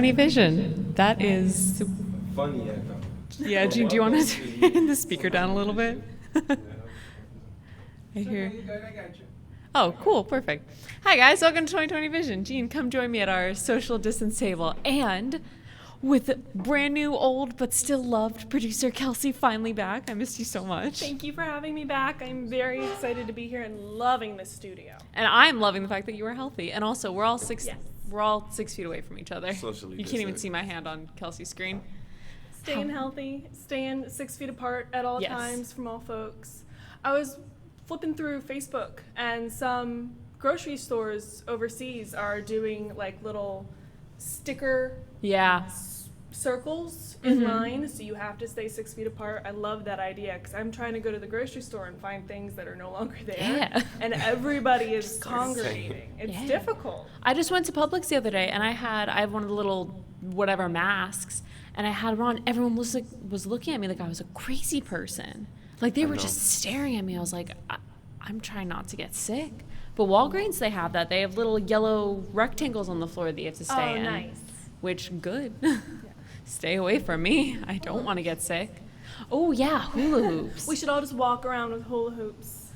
2020 vision. That is Funny echo. Yeah, Gene, do you want to turn the speaker down a little bit? I hear. Oh, cool, perfect. Hi guys, welcome to 2020 Vision. Gene, come join me at our social distance table. And with brand new, old, but still loved producer Kelsey finally back. I missed you so much. Thank you for having me back. I'm very excited to be here and loving the studio. And I'm loving the fact that you are healthy. And also, we're all 6 feet away from each other. Socially you can't even distant. see my hand on Kelsey's screen. Staying healthy, staying 6 feet apart at all times from all folks. I was flipping through Facebook, and some grocery stores overseas are doing like little sticker circles in line, so you have to stay 6 feet apart. I love that idea because I'm trying to go to the grocery store and find things that are no longer there, and everybody is congregating. It's difficult. I just went to Publix the other day, and I have one of the little whatever masks, and I had it on. Everyone was looking at me like I was a crazy person. Like they were just staring at me. I was like, I'm trying not to get sick. But Walgreens, they have that. They have little yellow rectangles on the floor that you have to stay in. Oh, nice. Which, good. Stay away from me. I don't want to get sick. Oh, yeah, hula hoops. We should all just walk around with hula hoops.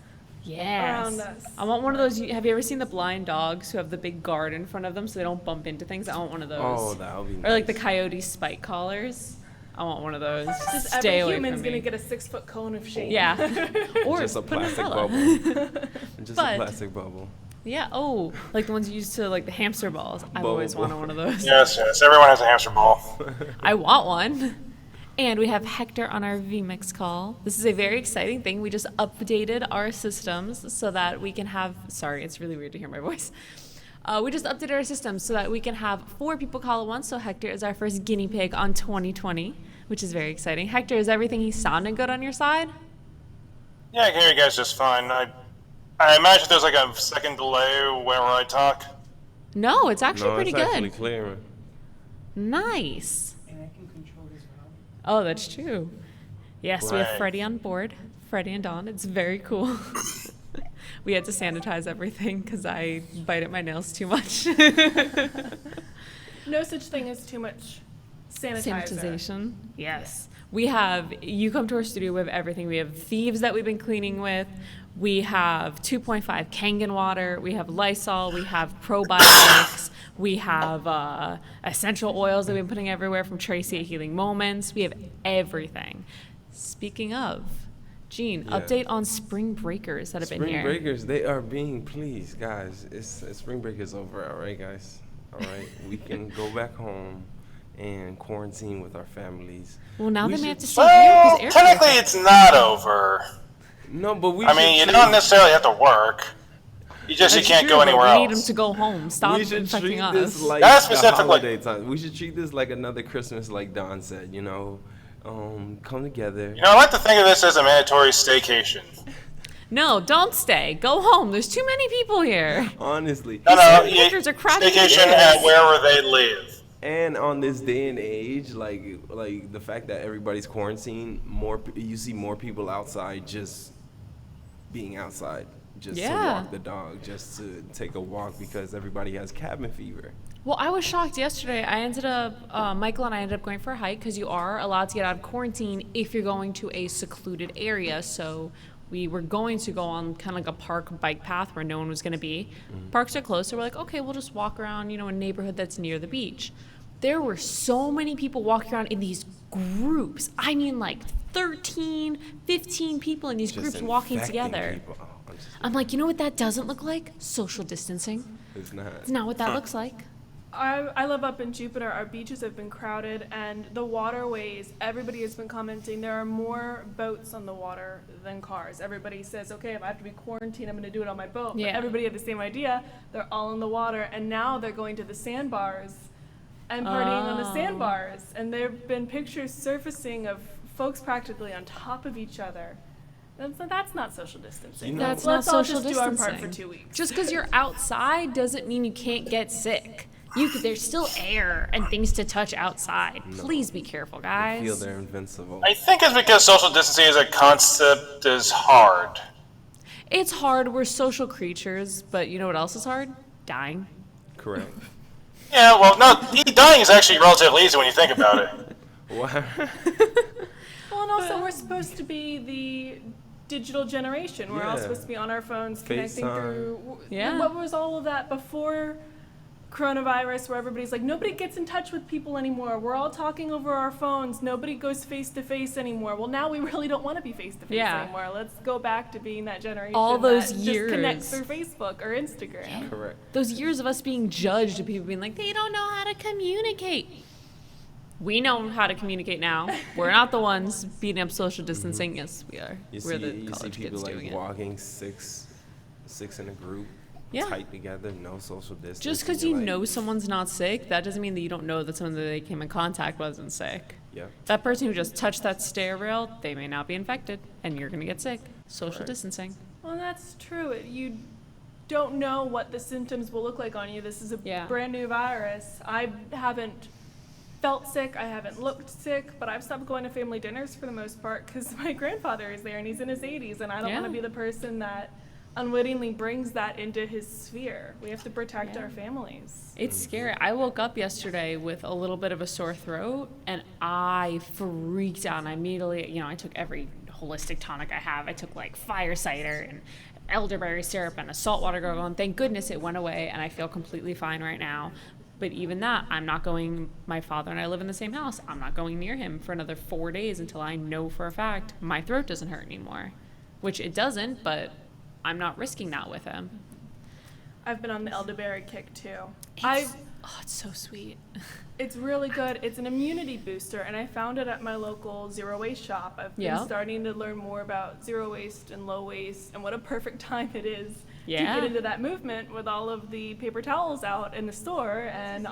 Around us. I want one of those. Have you ever seen the blind dogs who have the big guard in front of them so they don't bump into things? I want one of those. Oh, that would be nice. Or like the coyote spike collars. I want one of those. Just Stay every away human's from me. gonna get a 6 foot cone of shade. Yeah. Or just a put an plastic umbrella. bubble. Just a plastic bubble. Yeah. Oh, like the ones you use to like the hamster balls. I've always wanted one of those. Yes. Everyone has a hamster ball. I want one. And we have Hector on our VMix call. This is a very exciting thing. We just updated our systems so that we can have. Sorry, it's really weird to hear my voice. We just updated our systems so that we can have 4 people call at once. So Hector is our first guinea pig on 2020, which is very exciting. Hector, is everything sounding good on your side? Yeah, I can hear you guys just fine. I imagine there's like a second delay whenever I talk. No, it's actually pretty good. Actually clear. Nice. And I can control as well. Oh, that's true. Yes, we have Right. Freddie on board. Freddie and Dawn. It's very cool. We had to sanitize everything because I bite at my nails too much. No such thing as too much Sanitization. Yes. You come to our studio, we have everything. We have thieves that we've been cleaning with. We have 2.5 Kangen water. We have Lysol. We have probiotics. We have essential oils that we've been putting everywhere from Tracy at Healing Moments. We have everything. Speaking of, Gene, update on spring breakers that have been here. Spring breakers, they are being pleased, guys. It's spring break is over, all right, guys. All right, we can go back home and quarantine with our families. Well, now they may have to stay here Well, because technically it's not over. No, but we. I mean, you don't necessarily have to work. You can't go anywhere We else. need them to go home. Stop we should infecting treat us. this like That's the specifically- holiday time. We should treat this like another Christmas, like Don said. Come together. I like to think of this as a mandatory staycation. No, don't stay. Go home. There's too many people here. Honestly. No, Pictures are crowded. staycation at wherever they live. And on this day and age, like the fact that everybody's quarantined, you see more people outside just being outside, just to walk the dog, just to take a walk because everybody has cabin fever. Well, I was shocked yesterday. Michael and I ended up going for a hike because you are allowed to get out of quarantine if you're going to a secluded area. So we were going to go on kind of like a park bike path where no one was going to be. Parks are closed, so we're like, okay, we'll just walk around, a neighborhood that's near the beach. There were so many people walking around in these groups. I mean, like 13, 15 people in these groups walking together. I'm like, you know what that doesn't look like? Social distancing. It's not. It's not what that looks like. I live up in Jupiter. Our beaches have been crowded, and the waterways, everybody has been commenting there are more boats on the water than cars. Everybody says, okay, if I have to be quarantined, I'm going to do it on my boat. Yeah. But everybody had the same idea. They're all in the water, and now they're going to the sandbars and partying on the sandbars. And there have been pictures surfacing of folks practically on top of each other. That's not social distancing. That's Let's not all social just do our distancing. part for 2 weeks. Just because you're outside doesn't mean you can't get sick. There's still air and things to touch outside. Please be careful, guys. I feel they're invincible. I think it's because social distancing as a concept is hard. It's hard. We're social creatures, but you know what else is hard? Dying. Correct. Yeah, well, no, dying is actually relatively easy when you think about it. Wow. Well, and also we're supposed to be the digital generation. We're all Yeah. supposed to be on our phones connecting FaceTime. through. Yeah. What was all of that before coronavirus, where everybody's like, nobody gets in touch with people anymore. We're all talking over our phones. Nobody goes face to face anymore. Well, now we really don't want to be face to face Yeah. anymore. Let's go back to being that generation All those that years. just connects through Facebook or Instagram. Correct. Those years of us being judged and people being like, they don't know how to communicate. We know how to communicate now. We're not the ones beating up social distancing. Yes, we are. You We're see, the you see college people kids like doing it. walking six in a group, Yeah. tight together, no social distance. Just because you know someone's not sick, that doesn't mean that you don't know that someone that they came in contact wasn't sick. Yeah. That person who just touched that stair rail, they may not be infected, and you're going to get sick. Social Right. distancing. Well, that's true. You don't know what the symptoms will look like on you. This is a Yeah. brand new virus. I haven't felt sick. I haven't looked sick, but I've stopped going to family dinners for the most part because my grandfather is there and he's in his 80s, and I don't want Yeah. to be the person that unwittingly brings that into his sphere. We have to protect Yeah. our families. It's scary. I woke up yesterday with a little bit of a sore throat, and I freaked out. And I immediately, I took every holistic tonic I have. I took like fire cider and elderberry syrup and a saltwater gargle, and thank goodness it went away, and I feel completely fine right now. But even that, I'm not going, my father and I live in the same house. I'm not going near him for another 4 days until I know for a fact my throat doesn't hurt anymore. Which it doesn't, but I'm not risking that with him. I've been on the elderberry kick too. It's so sweet. It's really good. It's an immunity booster, and I found it at my local zero waste shop. I've been Yeah. starting to learn more about zero waste and low waste, and what a perfect time it is to Yeah. get into that movement with all of the paper towels out in the store. And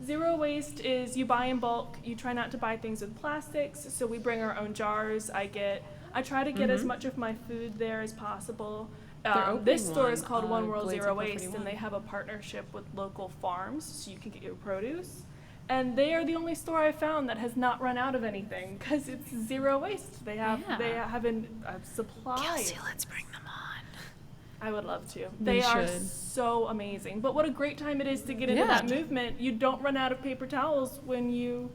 zero waste is you buy in bulk. You try not to buy things with plastics, so we bring our own jars. I try to get as much of my food there as possible. They're This opening store is one called One on World Blades Zero of Waste, 431. and they have a partnership with local farms, so you can get your produce. And they are the only store I found that has not run out of anything because it's zero waste. They have a supply. Kelsey, let's bring them on. I would love to. We They are should. so amazing. But what a great time it is to get into Yeah. that movement. You don't run out of paper towels when you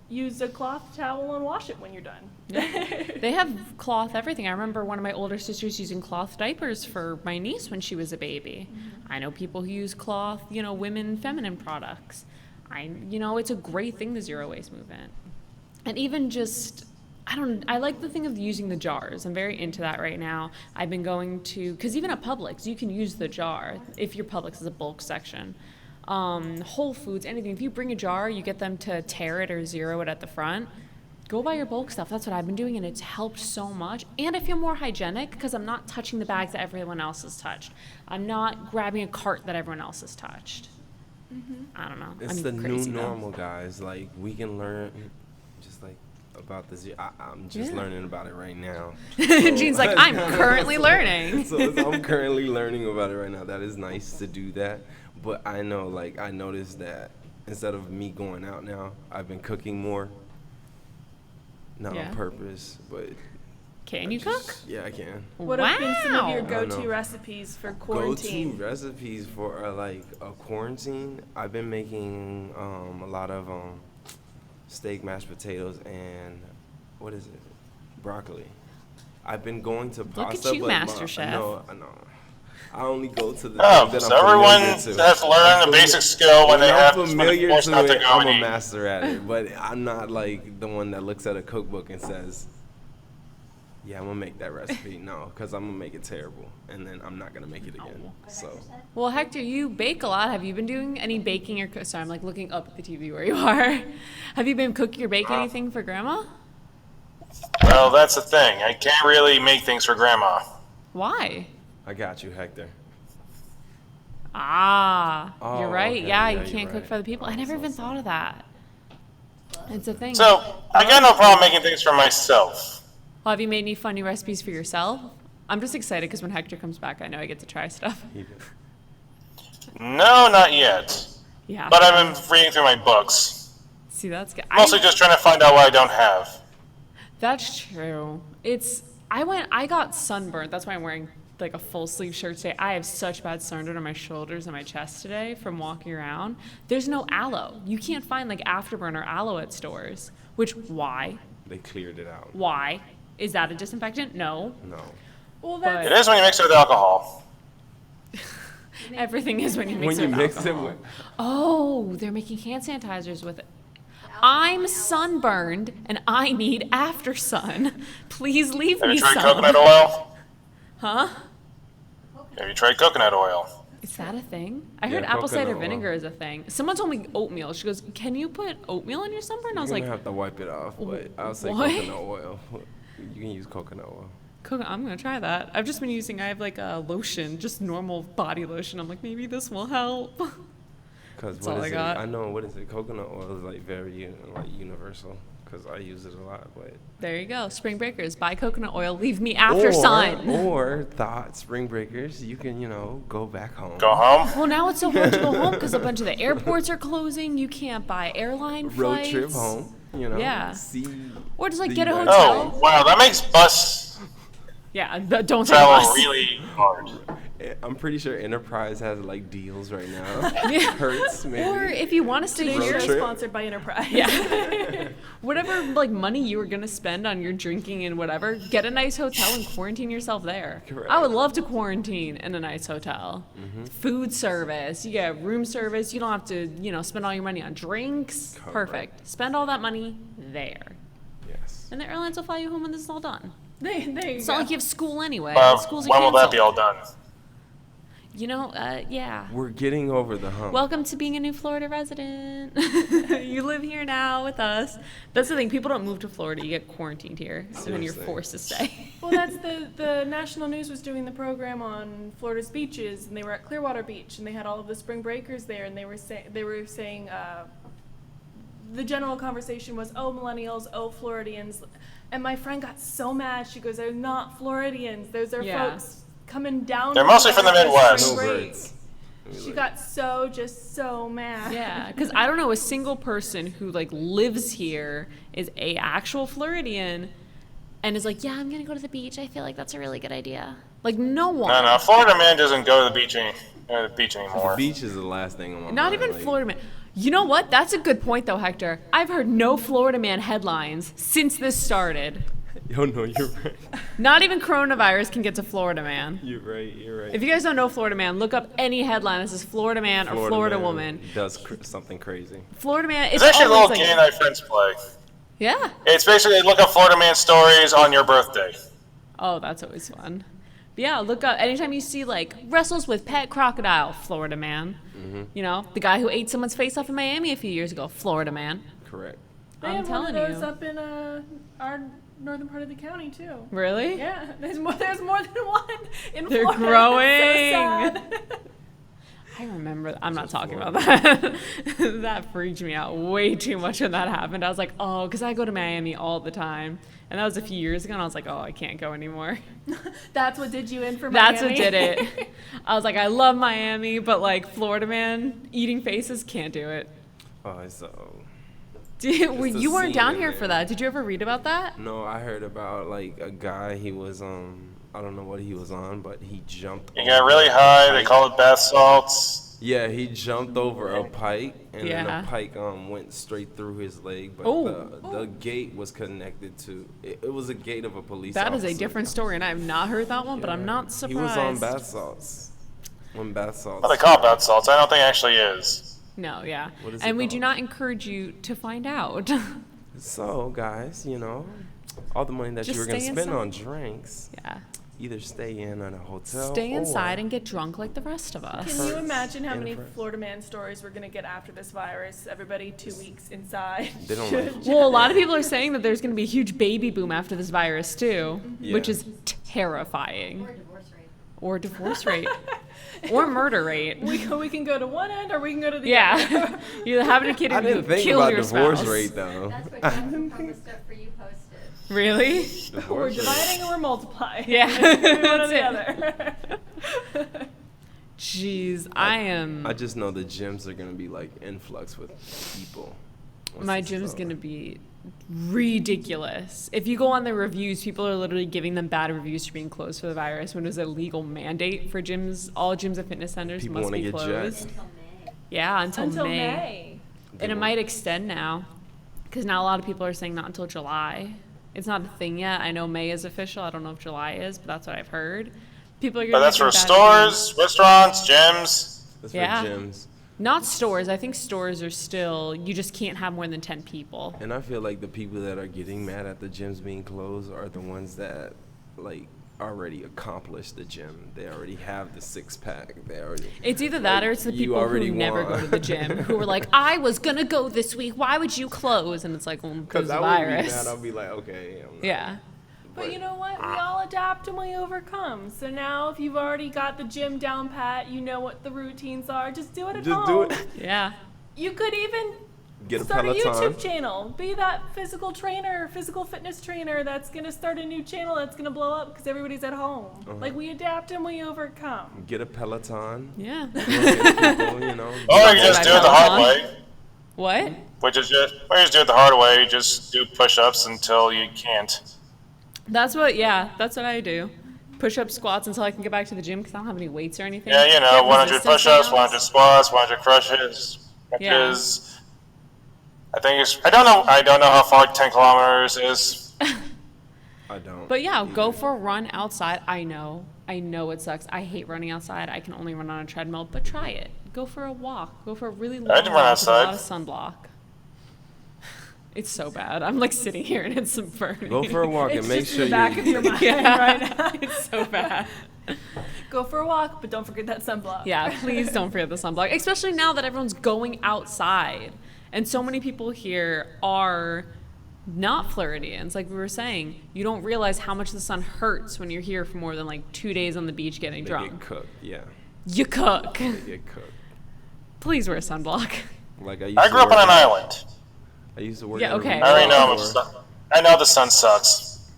use a cloth towel and wash it when you're done. They have cloth everything. I remember one of my older sisters using cloth diapers for my niece when she was a baby. I know people who use cloth, women feminine products. It's a great thing, the zero waste movement. And even just, I like the thing of using the jars. I'm very into that right now. I've been going to, because even at Publix, you can use the jar if your Publix is a bulk section. Whole Foods, anything. If you bring a jar, you get them to tear it or zero it at the front. Go buy your bulk stuff. That's what I've been doing, and it's helped so much. And I feel more hygienic because I'm not touching the bags that everyone else has touched. I'm not grabbing a cart that everyone else has touched. I don't know. It's I'm the new crazy, though. normal, guys. Like, we can learn just like about this. I'm just Yeah. learning about it right now. Jean's like, I'm currently learning. So I'm currently learning about it right now. That is nice to do that. But I know, like, I noticed that instead of me going out now, I've been cooking more. Not Yeah. on purpose, but Can I you cook? just- Yeah, I can. What have been some of your Wow. I don't go-to know. recipes for Go-to quarantine? recipes for like a quarantine. I've been making a lot of steak, mashed potatoes, and what is it? Broccoli. I've been going to Look at pasta. you, but Master Chef. No. I only go to the Oh, things that so I'm everyone familiar has to. to learn a basic skill when they I'm have when they're familiar forced to not to it. go I'm and a eat. master at it, but I'm not like the one that looks at a cookbook and says, "Yeah, I'm gonna make that recipe." No, because I'm gonna make it terrible, and then I'm not gonna make it again. So. Well, Hector, you bake a lot. Have you been doing any baking or sorry, I'm like looking up at the TV where you are. Have you been cooking or baking anything for Grandma? Well, that's the thing. I can't really make things for Grandma. Why? I got you, Hector. You're Oh, right. okay. Yeah, Yeah, you you're can't cook right. for the people. I I'm never so even sorry. thought of that. It's a thing. So, I got no problem making things for myself. Well, have you made any funny recipes for yourself? I'm just excited because when Hector comes back, I know I get to try stuff. No, not yet. Yeah. But I've been reading through my books. See, that's good. Mostly just trying to find out what I don't have. That's true. I got sunburned. That's why I'm wearing like a full sleeve shirt today. I have such bad sun under my shoulders and my chest today from walking around. There's no aloe. You can't find like afterburner aloe at stores. Which, why? They cleared it out. Why? Is that a disinfectant? No. No. Well, But- It is when you mix it with alcohol. Everything is when you mix When it you with mix alcohol. it with. Oh, they're making hand sanitizers with it. I'm sunburned and I need after sun. Please leave Have me you tried some. coconut oil? Huh? Have you tried coconut oil? Is that a thing? I heard Yeah, apple cider coconut oil. vinegar is a thing. Someone told me oatmeal. She goes, "Can you put oatmeal in your sunburn?" I was You're like, gonna have to wipe it off, but I'll say what? coconut oil. You can use coconut oil. I'm gonna try that. I've just been using. I have like a lotion, just normal body lotion. I'm like, maybe this will help. Cause That's what all is I it? got. I know what is it? Coconut oil is like very like universal. Cause I use it a lot, but. There you go. Spring breakers. Buy coconut oil. Leave me after sun. Or thought spring breakers, you can go back home. Go home? Well, now it's so hard to go home because a bunch of the airports are closing. You can't buy airline Road flights. trip home. Yeah. See. Or just like the get a US. hotel. Oh, wow, that makes bus Yeah, don't take a travel bus. really hard. I'm pretty sure Enterprise has like deals right now. Yeah. Hertz maybe. Or if you want to stay Today's Road show here, trip. sponsored by Enterprise. yeah, whatever like money you were gonna spend on your drinking and whatever, get a nice hotel and quarantine yourself there. Correct. I would love to quarantine in a nice hotel. Mm-hmm. Food service, you get room service. You don't have to spend all your money on drinks. Correct. Perfect. Spend all that money there, Yes. and the airlines will fly you home when this is all done. There you It's go. not like you have school anyway. When Schools are will that be canceled. all done? Yeah. We're getting over the hump. Welcome to being a new Florida resident. You live here now with us. That's the thing. People don't move to Florida. You get quarantined here, and then you're Seriously. forced to stay. Well, that's the national news was doing the program on Florida's beaches, and they were at Clearwater Beach, and they had all of the spring breakers there, and they were saying the general conversation was, oh, millennials, oh, Floridians, and my friend got so mad. She goes, they're not Floridians. Those are Yeah. folks coming down. They're to mostly from the Florida for Midwest. spring break." Snowbirds. She got so mad. Yeah, because I don't know a single person who like lives here is a actual Floridian, and is like, yeah, I'm gonna go to the beach. I feel like that's a really good idea. Like no one. No, Florida man doesn't go to the beach, The anymore. beach is the last thing on my Not mind. even like, Florida man. You know what? That's a good point though, Hector. I've heard no Florida man headlines since this started. Yo, no, you're right. Not even coronavirus can get to Florida man. You're right. You're right. If you guys don't know Florida man, look up any headline that says Florida man or Florida man woman. does something crazy. Florida man. It's actually a little always game like, that friends play. yeah. It's basically look up Florida man stories on your birthday. Oh, that's always fun. But yeah, look up anytime you see like wrestles with pet crocodile, Florida man. Mm-hmm. You know, the guy who ate someone's face off in Miami a few years ago, Florida man. Correct. They I'm have one of telling those you. up in our northern part of the county too. Really? Yeah, there's more than one in They're Florida. growing. It's so sad. I remember. I'm not talking about that. That freaked me out way too much when that happened. I was like, oh, because I go to Miami all the time. And that was a few years ago, and I was like, oh, I can't go anymore. That's what did you in for Miami. That's what did it. I was like, I love Miami, but like Florida man eating faces, can't do it. Oh, it's so. Well, the you weren't scene down in here there. for that. Did you ever read about that? No, I heard about like a guy. He was I don't know what he was on, but he jumped. You got over really a high. They pike. call it bath salts. Yeah, he jumped over a pike, and Yeah. then the pike went straight through his leg. But Oh. the gate was connected to. It was a gate of a police. That is a officer. different story, and I have not heard that one, but I'm Yeah. not surprised. He was on bath salts. When bath salts. Well, they call it bath salts. I don't think it actually is. No, yeah. What is And it we do called? not encourage you to find out. So, guys, all the money that Just you were gonna stay spend inside. on drinks, Yeah. either stay in at a hotel. Stay inside or and get drunk like the rest of us. Can you imagine how in many first. Florida man stories we're gonna get after this virus? Everybody 2 weeks inside. They don't like. Well, a lot of people are saying that there's going to be a huge baby boom after this virus too, which Yeah. is terrifying. Or divorce rate. Or divorce rate. Or murder rate. We can go to one end or we can go to the Yeah. other. You're having a kid I or you didn't think kill about your divorce spouse. rate though. That's what Captain Karma stuff for you posted. Really? We're Divorce rate. dividing or we're multiplying. Yeah. One or That's the it. other. Jeez, I am. I just know the gyms are gonna be like influx with people. once My this is gym's over. going to be ridiculous. If you go on the reviews, people are literally giving them bad reviews for being closed for the virus when it was a legal mandate for gyms. All gyms and fitness centers People must wanna be get closed. jacked. Until May. Yeah, until May. May. And it might extend now because now a lot of people are saying not until July. It's not a thing yet. I know May is official. I don't know if July is, but that's what I've heard. People are But that's for bad stores, reviews. restaurants, gyms. That's Yeah. for gyms. Not stores. I think stores are still, you just can't have more than 10 people. And I feel like the people that are getting mad at the gyms being closed are the ones that like already accomplished the gym. They already have the six pack. They already. It's either that or it's the you people who already never won. go to the gym who are like, I was going to go this week. Why would you close? And it's like, well, because Because I the would be virus. mad. I'll be like, okay. I'm not. Yeah. But you know what? We all adapt and we overcome. So now if you've already got the gym down pat, you know what the routines are, just do it at Just home. do it. Yeah. You could even Get a start a Peloton. YouTube channel. Be that physical trainer, physical fitness trainer that's going to start a new channel that's going to blow up because everybody's at home. Like we adapt and we overcome. Get a Peloton. Yeah. People, you know. Or you just do it the hard way. What? Which is just, or you just do it the hard way. You just do push-ups until you can't. That's what I do. Push up squats until I can get back to the gym because I don't have any weights or anything. Yeah, you know, Get 100 resistance push-ups, bands. 100 squats, 100 crunches. Yeah. I think it's. I don't know how far 10 kilometers is. I don't. But yeah, go for a run outside. I know it sucks. I hate running outside. I can only run on a treadmill, but try it. Go for a walk. Go for a really long can walk run with a lot of outside. sunblock. It's so bad. I'm like sitting here and it's burning. Go for a walk It's and make just sure in the back you. of your mind Yeah. right now. It's so bad. Go for a walk, but don't forget that sunblock. Yeah, please don't forget the sunblock, especially now that everyone's going outside. And so many people here are not Floridians. Like we were saying, you don't realize how much the sun hurts when you're here for more than like 2 days on the beach getting They drunk. get cooked. Yeah. You cook. They get cooked. Please wear sunblock. Like I used I to grew up work on an at- island. I used to work. Yeah, at a okay. I already know. retail store. I know the sun sucks.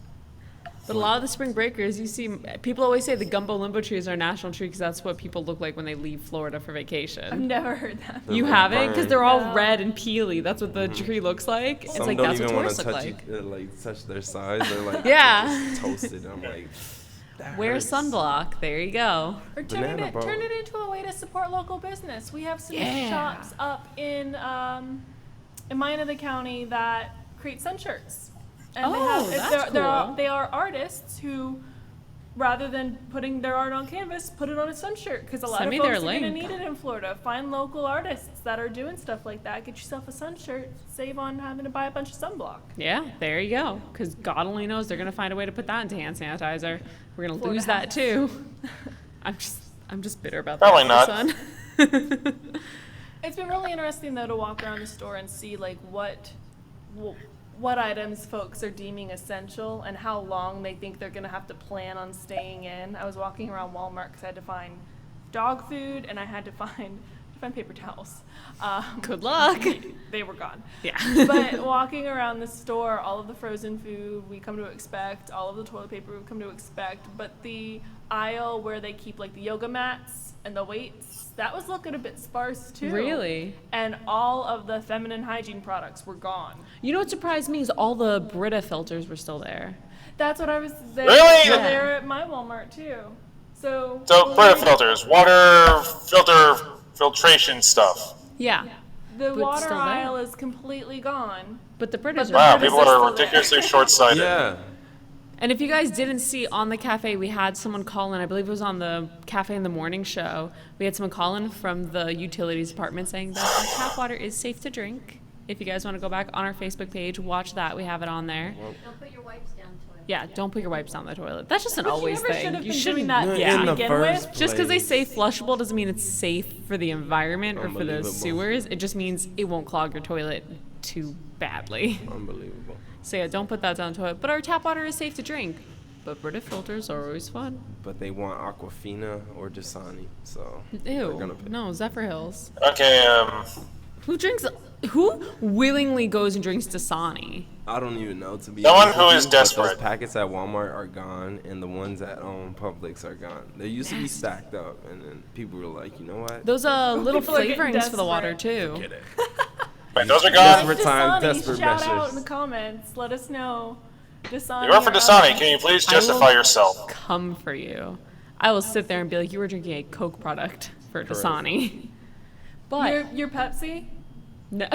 But a lot of the spring breakers, you see, people always say the gumbo limbo trees are a national tree because that's what people look like when they leave Florida for I've vacation. never heard that. You They're haven't? Because burned. they're all No. red and peely. That's what the tree looks like. It's Some like, don't that's what even want tourists to look touch like. like touch their sides. They're like Yeah. just toasted. I'm like, that Wear hurts. sunblock. There you go. Or Banana boat. turn it into a way to support local business. We have some Yeah. shops up in my end of the county that create sun shirts. And Oh, that's cool. they are artists who, rather than putting their art on canvas, put it on a sun shirt because a lot Send of me folks their are going to link. need it in Florida. Find local artists that are doing stuff like that. Get yourself a sun shirt. Save on having to buy a bunch of sunblock. Yeah, there you go. Because God only knows they're gonna find a way to put that into hand sanitizer. We're gonna Florida lose that has. too. I'm just bitter about Probably that. not. Son. It's been really interesting though to walk around the store and see like what items folks are deeming essential and how long they think they're gonna have to plan on staying in. I was walking around Walmart because I had to find dog food and I had to find paper towels. Good luck. They were gone. Yeah. But walking around the store, all of the frozen food we come to expect, all of the toilet paper we come to expect, but the aisle where they keep like the yoga mats and the weights, that was looking a bit sparse too. Really? And all of the feminine hygiene products were gone. You know what surprised me is all the Brita filters were still there. That's what I was there. Really? They're there at my Walmart too. So Brita filters, water filter filtration stuff. Yeah. the But water still there. aisle is completely gone. But the Britas the are. Wow, Britas people are are still there. ridiculously short-sighted. Yeah. And if you guys didn't see on the cafe, we had someone call in. I believe it was on the Cafe in the Morning show. We had someone call in from the utilities department saying that our tap water is safe to drink. If you guys want to go back on our Facebook page, watch that. We have it on there. Don't put your wipes down to it. Yeah, don't put your wipes down the toilet. That's just an Which always you never should thing. have You been shouldn't. doing that Yeah. to In the begin first with. Just because they say place. flushable doesn't mean it's safe for the environment or for the Unbelievable. sewers. It just means it won't clog your toilet too badly. Unbelievable. So yeah, don't put that down the toilet. But our tap water is safe to drink. But Brita filters are always fun. But they want Aquafina or Dasani, so they're gonna Ew. pick. No, Zephyr Hills. Okay, Who willingly goes and drinks Dasani? I don't even know, to be Someone honest who with is you, but desperate. Those packets at Walmart are gone, and the ones at Publix are gone. They used to be stacked up, and then people were like, you know what? Those little People are getting flavorings for the water desperate. too. Get it. Wait, those are Just gone? for time, Dasani, desperate shout out in measures. the comments. Let us know. Dasani. You are for or Dasani. us. Can you please I will justify yourself? Come for you. I will sit there and be like, you were drinking a Coke product for Correct. Dasani. But You're Pepsi? no,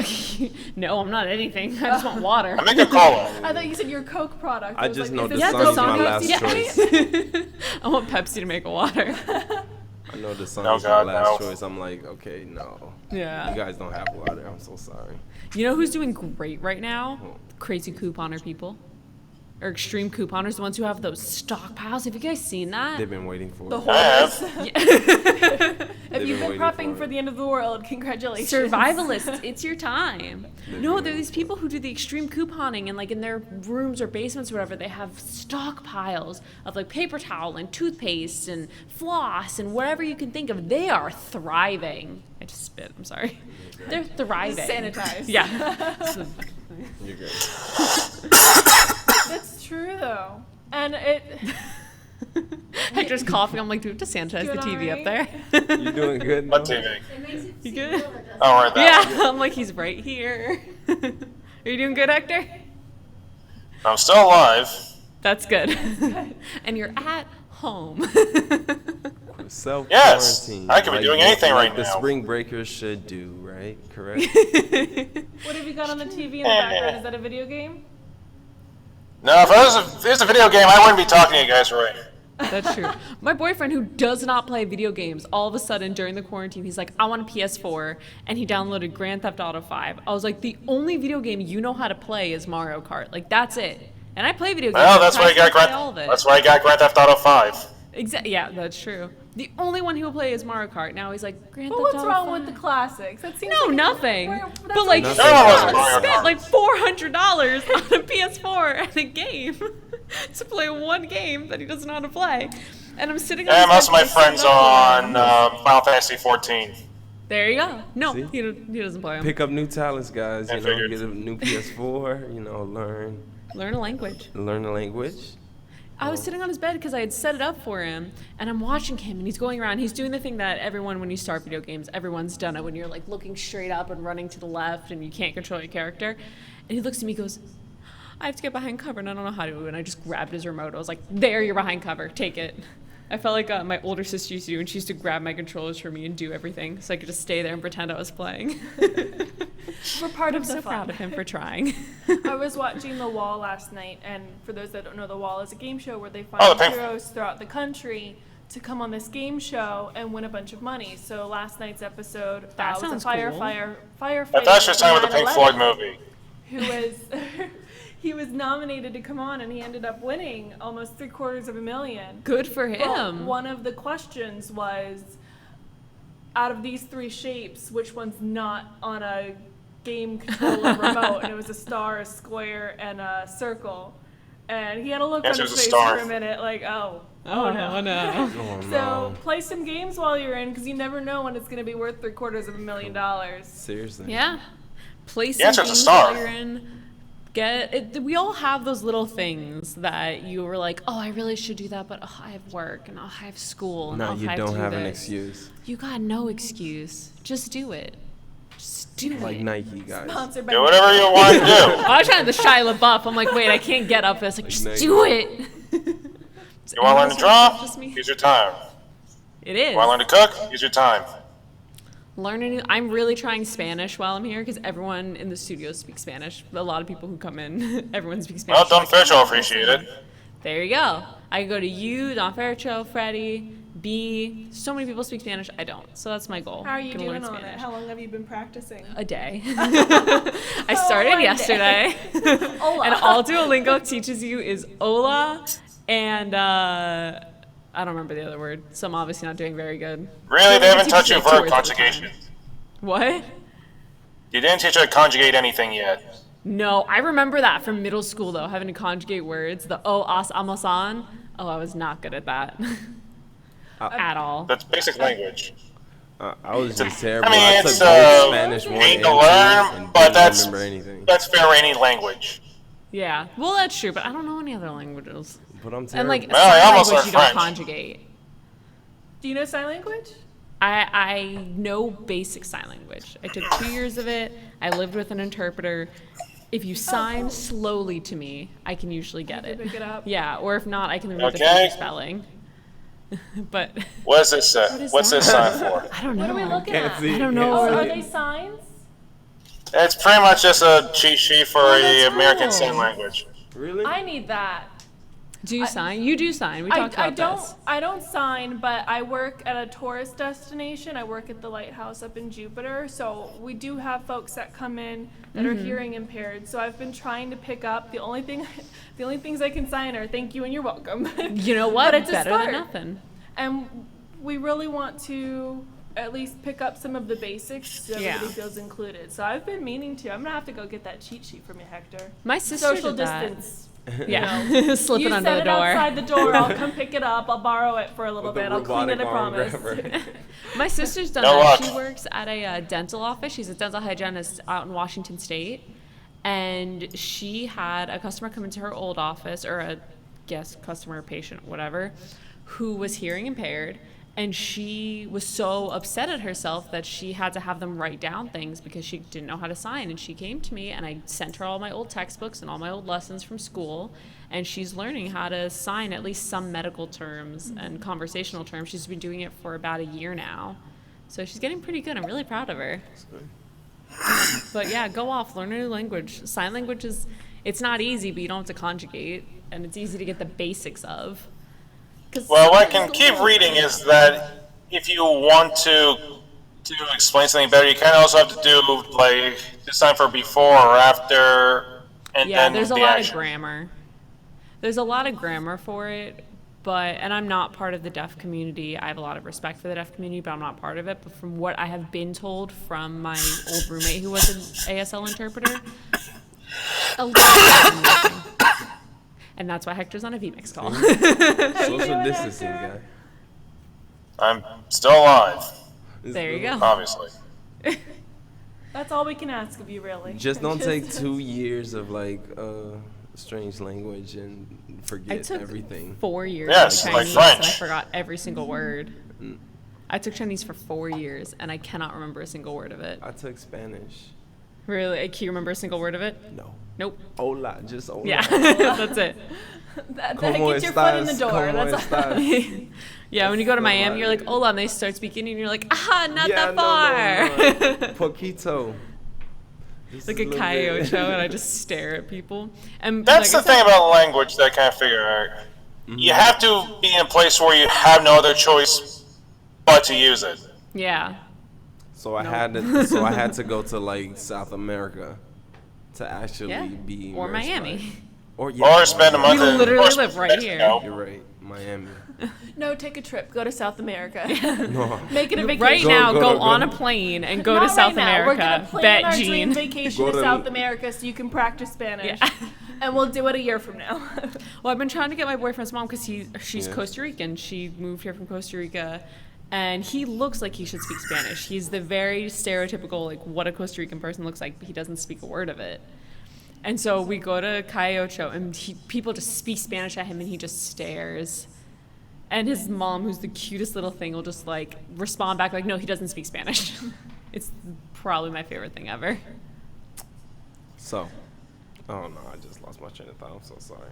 no, I'm not anything. I just want water. I make a cola. I thought you said your Coke product. I was just like, know is this Dasani's Coke my last Pepsi? choice. I want Pepsi to make a water. I know Dasani's Oh, my God, last no. choice. I'm like, okay, no. Yeah. You guys don't have water. I'm so sorry. You know who's doing great right now? Crazy couponer people. Or extreme couponers, the ones who have those stockpiles. Have you guys seen that? They've been waiting for The it. I hoarders. have. If you've been waiting prepping for for it. the end of the world, congratulations. Survivalists, it's your time. No, been there are these people who do the extreme couponing and like in their rooms or basements or whatever, they have stockpiles of like paper towel and toothpaste and floss and whatever you can think of. They are thriving. I just spit, I'm sorry. They're thriving. Sanitize. Yeah. So- You're good. That's true though. And it. Hector's coughing. I'm like, do we have to sanitize the Doing TV up alright? there? You doing good? What No? TV? It makes it seem good? real, it doesn't. Oh, right there. Yeah, I'm like, he's right here. Are you doing good, Hector? I'm still alive. That's good. And you're at home. Self Yes, quarantine. I could be doing anything like right the now. spring breakers should do, right? Correct. What have you got on the TV in the background? Is that a video game? No, if it was a video game, I wouldn't be talking to you guys right now. That's true. My boyfriend, who does not play video games, all of a sudden during the quarantine, he's like, I want a PS4, and he downloaded Grand Theft Auto 5. I was like, the only video game you know how to play is Mario Kart. Like, that's it. And I play video games. Well, that's I why I got play all of it. That's why I got Grand Theft Auto 5. Yeah, that's true. The only one he will play is Mario Kart. Now he's like, Grand But Theft what's Auto wrong 5. with the classics? That seems No, like nothing. that's But like, Nothing. No one wants I Mario spent Kart. like $400 on a PS4 and a game to play one game that he doesn't know how to play. And I'm sitting on And his most of my bed setting friends up are for him. on Final Fantasy 14. There you go. No, See? he doesn't play them. Pick up new talents, guys. I You know, figured. get a new PS4. You know, learn Learn a language. the language. I was sitting on his bed because I had set it up for him, and I'm watching him, and he's going around. He's doing the thing that everyone, when you start video games, everyone's done it when you're like looking straight up and running to the left, and you can't control your character. And he looks at me, and goes, "I have to get behind cover, and I don't know how to." And I just grabbed his remote. I was like, "There, you're behind cover. Take it." I felt like my older sister used to do, and she used to grab my controllers for me and do everything, so I could just stay there and pretend I was playing. We're part I'm of the so fun. proud of him for trying. I was watching The Wall last night, and for those that don't know, The Wall is a game show where they Oh, find the pink- heroes throughout the country to come on this game show and win a bunch of money. So last night's episode That was a sounds cool. firefighter I thought she was talking about the Pink 9/11 Floyd movie. who was he was nominated to come on, and he ended up winning almost $750,000. Good for Well, him. one of the questions was, out of these three shapes, which one's not on a game controller remote? And it was a star, a square, and a circle. And he had a look on Answer his was a face star. for a minute, like, oh no. Oh So no. play some games while you're in, because you never know when it's going to be worth $750,000. Seriously. Yeah. Play The some answer's a games star. while you're in. We all have those little things that you were like, oh, I really should do that, but oh, I have work and oh, I have school. And No, oh, you I don't to do have an this." excuse. You got no excuse. Just do it. Just do Like it. Nike, guys. Sponsored by Do whatever you want to do. I was trying to Shia LaBeouf. I'm like, wait, I can't get up. It's like, just Nike. do it. You want to learn to draw? Just me. Use your time. It is. You want to learn to cook? Use your time. Learn a new. I'm really trying Spanish while I'm here because everyone in the studio speaks Spanish. A lot of people who come in, everyone speaks Spanish. Well, Don Fish will appreciate it. There you go. I can go to you, Don Fercho, Freddie, B. So many people speak Spanish. I don't. So that's my goal. How are you Gonna learn doing on it? Spanish. How long have you been practicing? A day. I started one day. yesterday. Hola. And all Duolingo teaches you is hola and I don't remember the other word. So I'm obviously not doing very good. Really? They haven't Duolingo taught you teaches like 2 verb words at a time. conjugation. What? You didn't teach her to conjugate anything yet. No, I remember that from middle school though, having to conjugate words. The o, as, amasan. Oh, I was not good at that. At all. That's basic language. I was just terrible. I mean, I it's took both Spanish 1 ain't and to 2 learn, and but didn't that's remember anything. that's fair any language. Yeah. Well, that's true, but I don't know any other languages. But I'm terrible. And like Well, I sign almost language, learned you don't French. conjugate. Do you know sign language? I know basic sign language. I took 2 years of it. I lived with an interpreter. If you sign slowly to me, I can usually get it. Pick it up. Yeah, or if not, I can read the Okay. future spelling. But What does this say? is What's this that? sign for? I don't know. What are we looking Can't at? see. I don't can't know. Oh, see are it. they signs? It's pretty much just a cheat sheet for the that's American cool. Sign Language. Really? I need that. Do you sign? You do sign. We talked I about don't. this. I don't sign, but I work at a tourist destination. I work at the lighthouse up in Jupiter, so we do have folks that come in that are hearing impaired. So I've been trying to pick up. The only things I can sign are "thank you" and "you're welcome." You know what? But it's a Better start. than nothing. And we really want to at least pick up some of the basics so everybody Yeah. feels included. So I've been meaning to. I'm gonna have to go get that cheat sheet from you, Hector. My sister Social did that. distance. Yeah, slip You it under set the it door. outside the door. I'll come pick it up. I'll borrow it for a little With the bit. I'll clean it. I robotic arm promise. grabber. My sister's done No that. luck. She works at a dental office. She's a dental hygienist out in Washington State. And she had a customer come into her old office, or a guest, customer, patient, whatever, who was hearing impaired. And she was so upset at herself that she had to have them write down things because she didn't know how to sign. And she came to me, and I sent her all my old textbooks and all my old lessons from school. And she's learning how to sign at least some medical terms and conversational terms. She's been doing it for about a year now. So she's getting pretty good. I'm really proud of her. But yeah, go off, learn a new language. Sign language it's not easy, but you don't have to conjugate. And it's easy to get the basics of. 'Cause Well, what I sometimes can the keep words- reading is that if you want to explain something better, you kind of also have to do like to sign for before or after, and Yeah, then there's a the lot action. of grammar. There's a lot of grammar for it, and I'm not part of the deaf community. I have a lot of respect for the deaf community, but I'm not part of it. But from what I have been told from my old roommate who was an ASL interpreter, a lot. And that's why Hector's on a VMix call. Social distancing guy. I'm still alive, There you go. obviously. That's all we can ask of you, really. Just don't take 2 years of like strange language and I forget took everything. 4 years Yes, of like Chinese, and I French. forgot every single word. I took Chinese for 4 years, and I cannot remember a single word of it. I took Spanish. Really? Can you remember a single word of it? No. Nope. Hola, just hola. Yeah, that's it. that ¿Cómo gets your foot in the estás? door. ¿Cómo That's estás? Yeah, when you go to so Miami, you're like, loud. hola, and they start speaking, and you're like, not Yeah, that no, far. no. Poquito. Just Like a little coyote bit. show, and I just stare at people. And That's like the I thing said- about language that I kind of figure out. You have to be in a place where you have no other choice but to use it. Yeah. So I No. had to go to like South America to actually Yeah. be Or immersed by Miami. it. Or spend a month We in literally or live right spend- here. no. You're right, Miami. No, take a trip. Go to South America. No. Make it a vacation. Right Go- now, go- go go. on a plane and go Not to South right now. We're America. gonna plan Bet our Gene. dream vacation Go to to- South America so you can practice Spanish. Yeah. And we'll do it a year from now. Well, I've been trying to get my boyfriend's mom because she's Yeah. Costa Rican. She moved here from Costa Rica, and he looks like he should speak Spanish. He's the very stereotypical, like, what a Costa Rican person looks like, but he doesn't speak a word of it. And so we go to Cayocho, and people just speak Spanish at him, and he just stares. And his mom, who's the cutest little thing, will just, like, respond back, like, no, he doesn't speak Spanish. It's probably my favorite thing ever. So, oh no, I just lost my train of thought. I'm so sorry.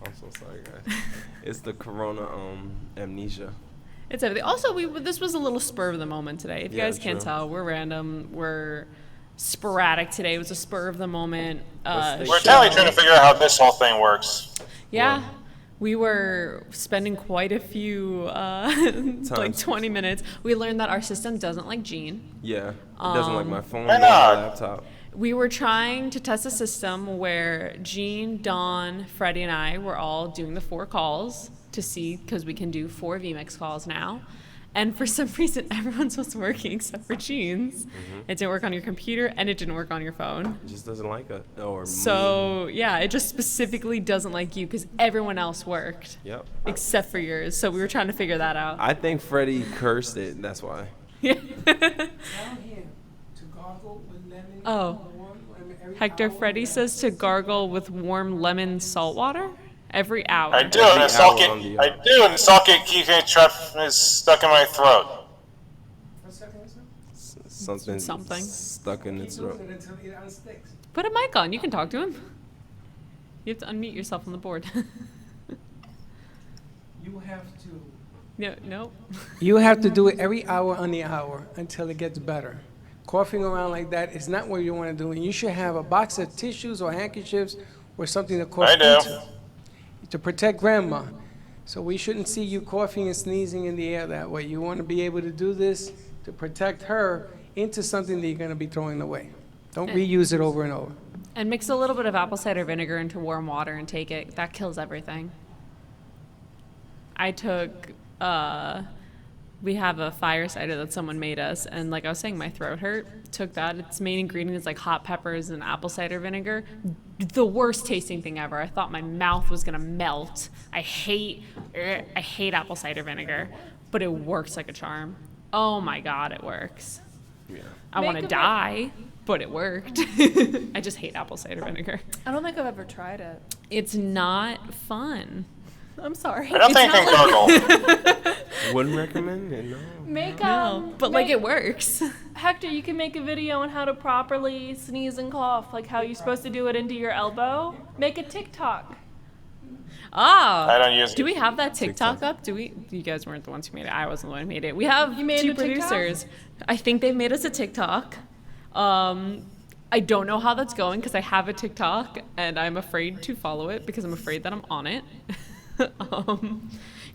I'm so sorry, guys. It's the corona amnesia. It's everything. Also, this was a little spur of the moment today. If you Yeah, guys can't true. tell, we're random. We're sporadic today. It was a spur of the moment. Let's We're Sure. totally trying to figure out how this whole thing works. Yeah. Well. We were spending quite a few, like Times. 20 minutes. We learned that our system doesn't like Gene. Yeah, it doesn't like my phone Why or my not? laptop. We were trying to test a system where Gene, Dawn, Freddie, and I were all doing the 4 calls to see, because we can do 4 VMix calls now. And for some reason, everyone's was working except for Gene's. It didn't work on your computer, and it didn't work on your phone. It just doesn't like it. Or So, yeah, it just specifically doesn't like you because everyone else worked me. Yep. except for yours. So we were trying to figure that out. I think Freddie cursed it. That's why. Yeah. Down here to gargle with lemon. Oh. Hector, Freddie says to gargle with warm lemon salt water every hour. I do, Every and the socket. hour on the I hour. do, and the socket keeps getting trapped is stuck in my throat. something Something. stuck in its Keep throat. losing it until it unsticks. Put a mic on. You can talk to him. You have to unmute yourself on the board. You have to. No. You have to do it every hour on the hour until it gets better. Coughing around like that is not what you want to do. And you should have a box of tissues or handkerchiefs or something to cough I do. into to protect grandma. So we shouldn't see you coughing and sneezing in the air that way. You want to be able to do this to protect her into something that you're going to be throwing away. Don't reuse it over and over. And mix a little bit of apple cider vinegar into warm water and take it. That kills everything. I took, we have a fire cider that someone made us, and like I was saying, my throat hurt. Took that. Its main ingredient is like hot peppers and apple cider vinegar. The worst tasting thing ever. I thought my mouth was gonna melt. I hate apple cider vinegar, but it works like a charm. Oh my God, it works. Yeah. I want to Make a- die, but it worked. I just hate apple cider vinegar. I don't think I've ever tried it. It's not fun. I'm sorry. I don't think it can gargle. Wouldn't recommend it. No. Make But like it works. Hector, you can make a video on how to properly sneeze and cough, like how you're supposed to do it into your elbow. Make a TikTok. I don't use it. Do we have that TikTok up? Do we? You guys weren't the ones who made it. I wasn't the one who made it. We have You made two a TikTok? producers. I think they've made us a TikTok. I don't know how that's going because I have a TikTok and I'm afraid to follow it because I'm afraid that I'm on it.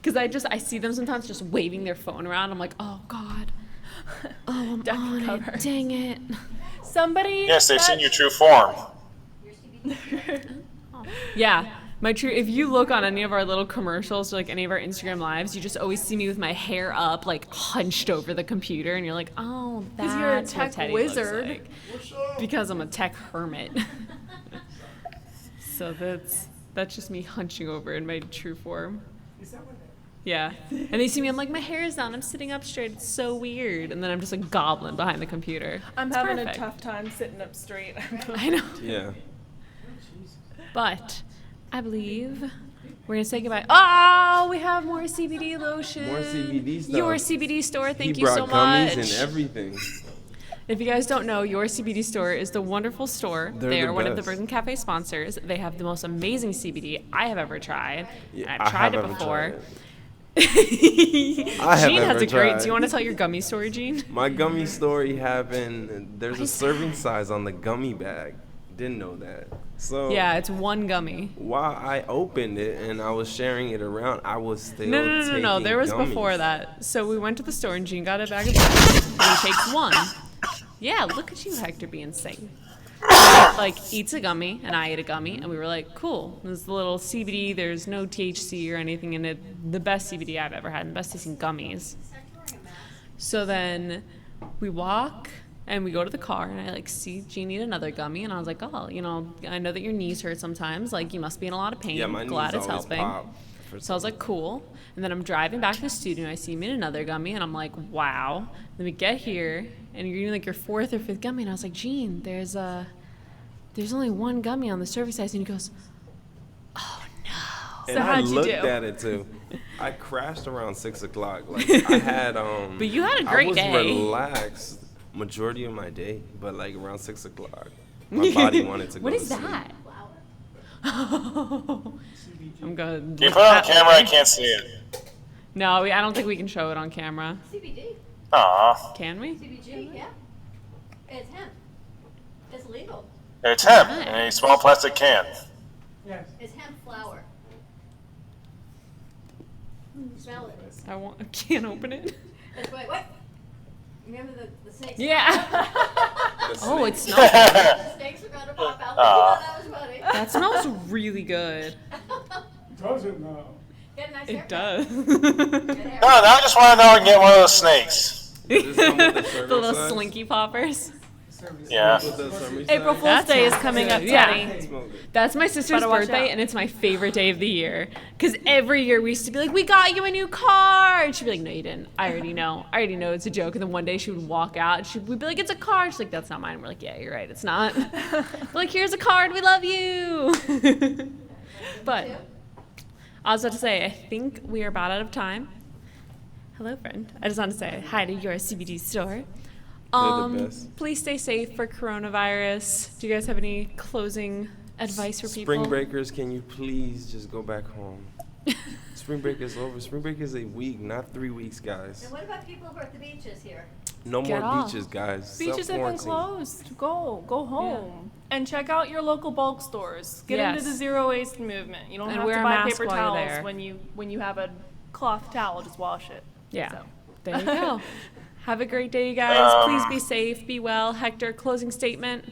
Because I see them sometimes just waving their phone around. I'm like, oh God. Oh, I'm Duck on cover. it. Dang it. Somebody. Yes, they've that- seen your true form. Your CBD. Yeah. If you look on any of our little commercials or like any of our Instagram lives, you just always see me with my hair up, like hunched over the computer, and you're like, oh, 'Cause that's you're a what tech Teddy wizard. looks like. Because I'm a tech hermit. So that's just me hunching over in my true form. Is that what that? Yeah. And they see me, I'm like, my hair is down, I'm sitting up straight, it's so weird. And then I'm just a goblin behind the computer. I'm It's having perfect. a tough time sitting up straight. I know. Yeah. But I believe we're gonna say goodbye. Oh, we have more CBD lotion. More CBD stuff. Your CBD store. Thank he you brought so gummies much. and everything. If you guys don't know, Your CBD store is the wonderful store. They're They the are one of the best. Bergen Cafe sponsors. They have the most amazing CBD I have ever tried. Yeah, and I've I tried it haven't before. tried it. I have Gene has ever a great. tried. Do you want to tell your gummy story, Gene? My gummy story happened. There's What a is serving size on the gummy bag. Didn't know that. So Yeah, it's one gummy. while I opened it and I was sharing it around, I was still No. taking There was gummies. before that. So we went to the store and Gene got a bag of gummies and he takes one. Yeah, look at you, Hector, being insane. Like eats a gummy and I ate a gummy and we were like, cool. There's a little CBD. There's no THC or anything in it. The best CBD I've ever had and best tasting gummies. So then we walk and we go to the car and I like see Gene eat another gummy and I was like, oh, I know that your knees hurt sometimes. Like you must be in a lot of pain. Yeah, my Glad knees it's always helping. pop. for So I was like, cool. And then I'm driving back to the studio and I see him in another gummy and I'm like, wow. Then we get here and you're eating like your fourth or fifth gummy and I was like, Gene, there's only one gummy on the service size. And he goes, oh no. And So I how'd you looked do? at it too. I crashed around 6 o'clock. Like I had But you had a great I was day. relaxed majority of my day, but like around 6 o'clock, my body wanted to go What to is sleep. that? I'm good. Can you put it on camera? I can't see it. No, I don't think we can show it on camera. CBD. Aw. Can we? CBG, yeah. It's hemp. It's legal. It's hemp in a small plastic can. Yes. It's hemp flour. Smell it. I can't open it. That's wait, what? Remember the snakes? Yeah. The Oh, it snake. smells. The snakes are gonna pop out. That was funny. That smells really good. Does it now? Get a nice It haircut. does. Get hair. No, now I just want to know if I can get one of those snakes. Does this come with the The serving little size? slinky poppers. Yeah. With the serving April size? Fool's That's Day is not coming good. up, Yeah. Teddy. It smells good. That's my sister's Better watch birthday, out. and it's my favorite day of the year. Because every year we used to be like, we got you a new car. And she'd be like, no, you didn't. I already know. I already know it's a joke. And then one day she would walk out, and we'd be like, it's a car. She's like, that's not mine. We're like, yeah, you're right. It's not. We're like, here's a card. We love you. But I was about to say, I think we are about out of time. Hello, friend. I just want to say hi to your CBD store. They're the best. Please stay safe for coronavirus. Do you guys have any closing advice for people? Spring breakers, can you please just go back home? Spring break is over. Spring break is a week, not 3 weeks, guys. And what about people who are at the beaches here? No Get more off. beaches, guys. Beaches have been Self-quarantine. closed. Go home. And check out your local bulk stores. Get into the Yes. zero waste movement. You don't And have wear to a buy mask paper while you're towels there. when you have a cloth towel. Just wash it. Yeah. So. There you go. Have a great day, you guys. Please be safe, be well. Hector, closing statement.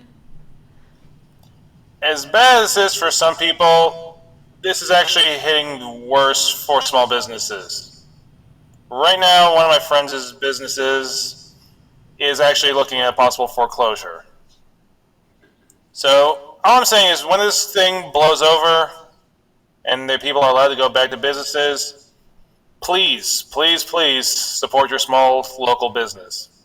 As bad as this for some people, this is actually hitting worse for small businesses. Right now, one of my friends' businesses is actually looking at possible foreclosure. So all I'm saying is when this thing blows over and the people are allowed to go back to businesses, please, please, please support your small local business.